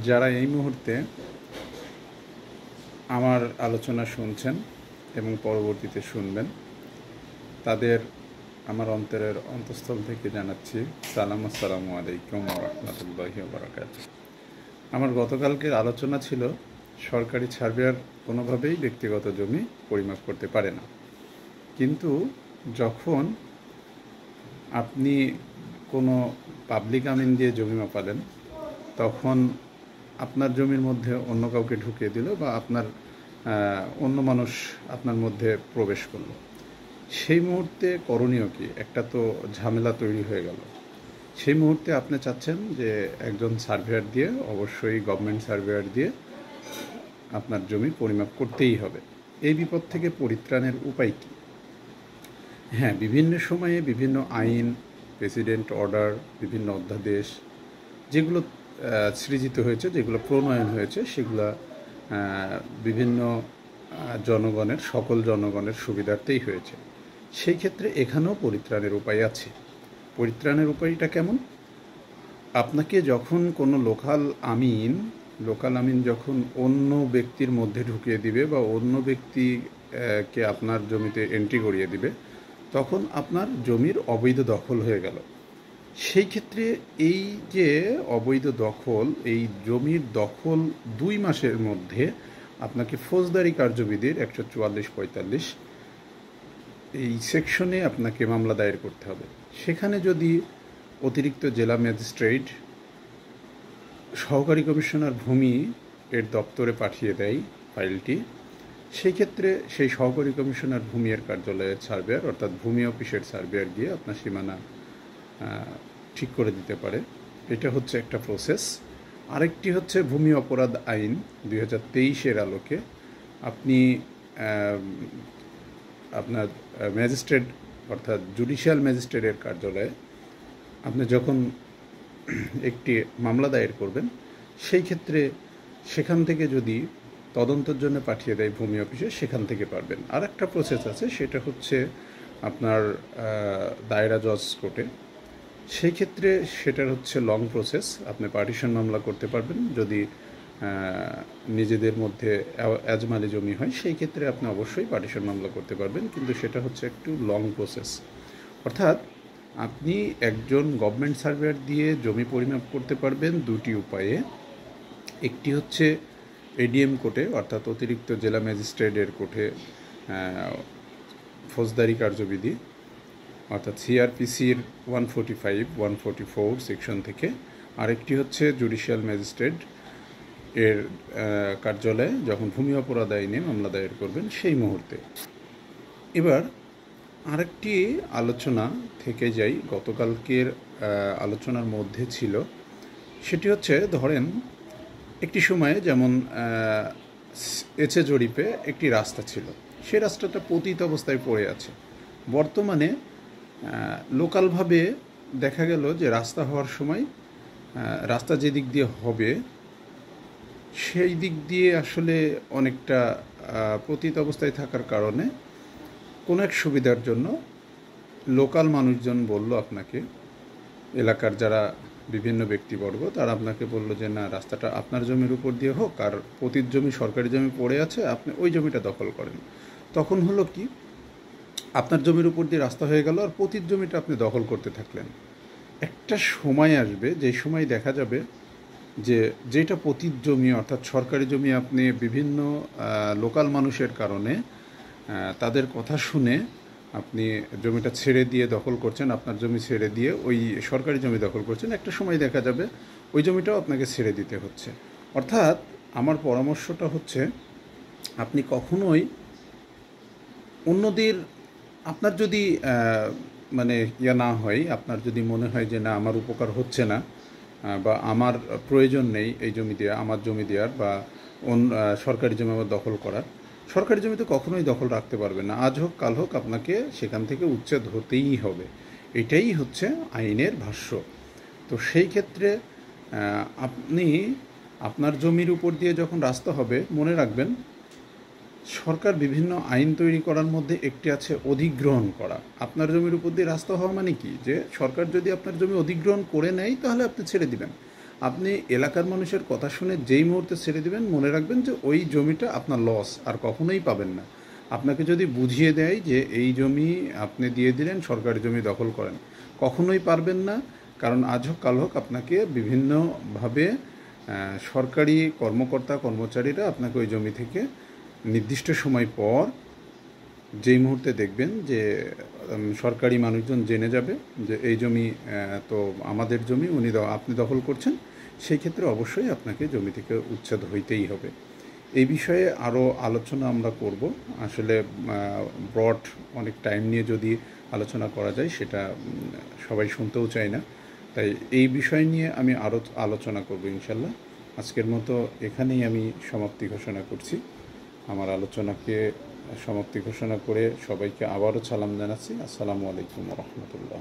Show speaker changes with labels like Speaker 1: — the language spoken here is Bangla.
Speaker 1: যারা এই মুহূর্তে আমার আলোচনা শুনছেন এবং পরবর্তীতে শুনবেন, তাদের আমার অন্তরের অন্তঃস্থল থেকে জানাচ্ছি আসসালামু আলাইকুম ওয়া রাহমাতুল্লাহি ওয়া বারাকাতুহু। আমার গতকালকের আলোচনা ছিল সরকারি সার্ভেয়ার কোনোভাবেই ব্যক্তিগত জমি পরিমাপ করতে পারে না, কিন্তু যখন আপনি কোনো পাবলিক আমিন দিয়ে জমি মাপালেন, তখন আপনার জমির মধ্যে অন্য কাউকে ঢুকিয়ে দিল বা আপনার অন্য মানুষ আপনার মধ্যে প্রবেশ করলো, সেই মুহূর্তে করণীয় কি? একটা তো ঝামেলা তৈরি হয়ে গেল। সেই মুহূর্তে আপনি চাচ্ছেন যে একজন সার্ভেয়ার দিয়ে, অবশ্যই গভর্নমেন্ট সার্ভেয়ার দিয়ে আপনার জমি পরিমাপ করতেই হবে। এই বিপদ থেকে পরিত্রাণের উপায় কী? হ্যাঁ, বিভিন্ন সময়ে বিভিন্ন আইন, প্রেসিডেন্ট অর্ডার, বিভিন্ন অধ্যাদেশ যেগুলো সৃজিত হয়েছে, যেগুলো প্রণয়ন হয়েছে, সেগুলো বিভিন্ন সকল জনগণের সুবিধার্থেই হয়েছে। সেই ক্ষেত্রে এখানেও পরিত্রাণের উপায় আছে। পরিত্রাণের উপায়টা কেমন? আপনাকে যখন কোনো লোকাল আমিন যখন অন্য ব্যক্তির মধ্যে ঢুকিয়ে দিবে বা অন্য ব্যক্তিকে আপনার জমিতে এন্ট্রি করিয়ে দিবে, তখন আপনার জমির অবৈধ দখল হয়ে গেল। সেই ক্ষেত্রে এই যে অবৈধ দখল, এই জমির দখল 2 মাসের মধ্যে আপনাকে ফৌজদারি কার্যবিধির 144-45 এই সেকশনে আপনাকে মামলা দায়ের করতে হবে। সেখানে যদি অতিরিক্ত জেলা ম্যাজিস্ট্রেট সহকারী কমিশনার ভূমি এর দপ্তরে পাঠিয়ে দেয় ফাইলটি, সেই ক্ষেত্রে সেই সহকারী কমিশনার ভূমি এর কার্যালয়ের সার্ভেয়ার, অর্থাৎ ভূমি অফিসের সার্ভেয়ার গিয়ে আপনার সীমানা ঠিক করে দিতে পারে। এটা হচ্ছে একটা প্রসেস। আরেকটি হচ্ছে ভূমি অপরাধ আইন 2023-এর আলোকে আপনি আপনার ম্যাজিস্ট্রেট, অর্থাৎ জুডিশিয়াল ম্যাজিস্ট্রেটের কার্যালয়ে আপনি যখন একটি মামলা দায়ের করবেন, সেই ক্ষেত্রে সেখান থেকে যদি তদন্তের জন্য পাঠিয়ে দেয় ভূমি অফিসে, সেখান থেকে পারবেন। আর একটা প্রসেস আছে, সেটা হচ্ছে আপনার দায়রা জজ কোর্টে। সেই ক্ষেত্রে সেটার হচ্ছে লং প্রসেস। আপনি পার্টিশন মামলা করতে পারবেন যদি নিজেদের মধ্যে এজমালি জমি হয়, সেই ক্ষেত্রে আপনি অবশ্যই পার্টিশন মামলা করতে পারবেন, কিন্তু সেটা হচ্ছে একটু লং প্রসেস। অর্থাৎ আপনি একজন গভর্নমেন্ট সার্ভেয়ার দিয়ে জমি পরিমাপ করতে পারবেন 2টি উপায়ে। একটি হচ্ছে এডিএম কোর্টে, অর্থাৎ অতিরিক্ত জেলা ম্যাজিস্ট্রেটের কোর্টে ফৌজদারি কার্যবিধি, অর্থাৎ সিআরপিসির 145-144 সেকশন থেকে। আরেকটি হচ্ছে জুডিশিয়াল ম্যাজিস্ট্রেট এর কার্যালয়ে যখন ভূমি অপরাধ আইনে মামলা দায়ের করবেন, সেই মুহূর্তে। এবার আরেকটি আলোচনা থেকে যাই, গতকালকের আলোচনার মধ্যে ছিল, সেটি হচ্ছে ধরেন একটি সময়ে যেমন এচে জরিপে একটি রাস্তা ছিল, সেই রাস্তাটা পতিত অবস্থায় পড়ে আছে। বর্তমানে লোকালভাবে দেখা গেল যে রাস্তা হওয়ার সময় রাস্তা যে দিক দিয়ে হবে, সেই দিক দিয়ে আসলে অনেকটা পতিত অবস্থায় থাকার কারণে কোনো এক সুবিধার জন্য লোকাল মানুষজন বলল আপনাকে, এলাকার যারা বিভিন্ন ব্যক্তিবর্গ, তারা আপনাকে বলল যে না, রাস্তাটা আপনার জমির উপর দিয়ে হোক, আর পতিত জমি সরকারি জমি পড়ে আছে, আপনি ওই জমিটা দখল করেন। তখন হলো কি, আপনার জমির উপর দিয়ে রাস্তা হয়ে গেল আর পতিত জমিটা আপনি দখল করতে থাকলেন। একটা সময় আসবে, যে সময় দেখা যাবে যে যেটা পতিত জমি, অর্থাৎ সরকারি জমি, আপনি বিভিন্ন লোকাল মানুষের কারণে তাদের কথা শুনে আপনি জমিটা ছেড়ে দিয়ে দখল করছেন, আপনার জমি ছেড়ে দিয়ে ওই সরকারি জমি দখল করছেন। একটা সময় দেখা যাবে ওই জমিটাও আপনাকে ছেড়ে দিতে হচ্ছে। অর্থাৎ আমার পরামর্শটা হচ্ছে, আপনি কখনোই অন্যদের, আপনার যদি মানে না হয়, আপনার যদি মনে হয় যে না, আমার উপকার হচ্ছে না বা আমার প্রয়োজন নেই এই জমি দেওয়া, আমার জমি দেওয়ার বা সরকারি জমি আমার দখল করার, সরকারি জমিতে কখনোই দখল রাখতে পারবেন না। আজ হোক কাল হোক আপনাকে সেখান থেকে উচ্ছেদ হতেই হবে। এটাই হচ্ছে আইনের ভাষ্য। তো সেই ক্ষেত্রে আপনি আপনার জমির উপর দিয়ে যখন রাস্তা হবে, মনে রাখবেন সরকার বিভিন্ন আইন তৈরি করার মধ্যে একটি আছে অধিগ্রহণ করা। আপনার জমির উপর দিয়ে রাস্তা হওয়া মানে কি, যে সরকার যদি আপনার জমি অধিগ্রহণ করে নেয় তাহলে আপনি ছেড়ে দিবেন, আপনি এলাকার মানুষের কথা শুনে যেই মুহূর্তে ছেড়ে দিবেন, মনে রাখবেন যে ওই জমিটা আপনার লস, আর কখনোই পাবেন না। আপনাকে যদি বুঝিয়ে দেয় যে এই জমি আপনি দিয়ে দিলেন, সরকারি জমি দখল করেন, কখনোই পারবেন না। কারণ আজ হোক কাল হোক আপনাকে বিভিন্নভাবে সরকারি কর্মকর্তা কর্মচারীরা আপনাকে ওই জমি থেকে নির্দিষ্ট সময় পর, যেই মুহূর্তে দেখবেন যে সরকারি মানুষজন জেনে যাবে যে এই জমি তো আমাদের জমি, আপনি দখল করছেন, সেই ক্ষেত্রে অবশ্যই আপনাকে জমি থেকে উচ্ছেদ হইতেই হবে। এই বিষয়ে আরও আলোচনা আমরা করব। আসলে ব্রড অনেক টাইম নিয়ে যদি আলোচনা করা যায়, সেটা সবাই শুনতেও চায় না। তাই এই বিষয় নিয়ে আমি আরও আলোচনা করব ইনশাল্লাহ। আজকের মতো এখানেই আমি সমাপ্তি ঘোষণা করছি। আমার আলোচনাকে সমাপ্তি ঘোষণা করে সবাইকে আবারও সালাম জানাচ্ছি। আসসালামু আলাইকুম রহমতুল্লাহ।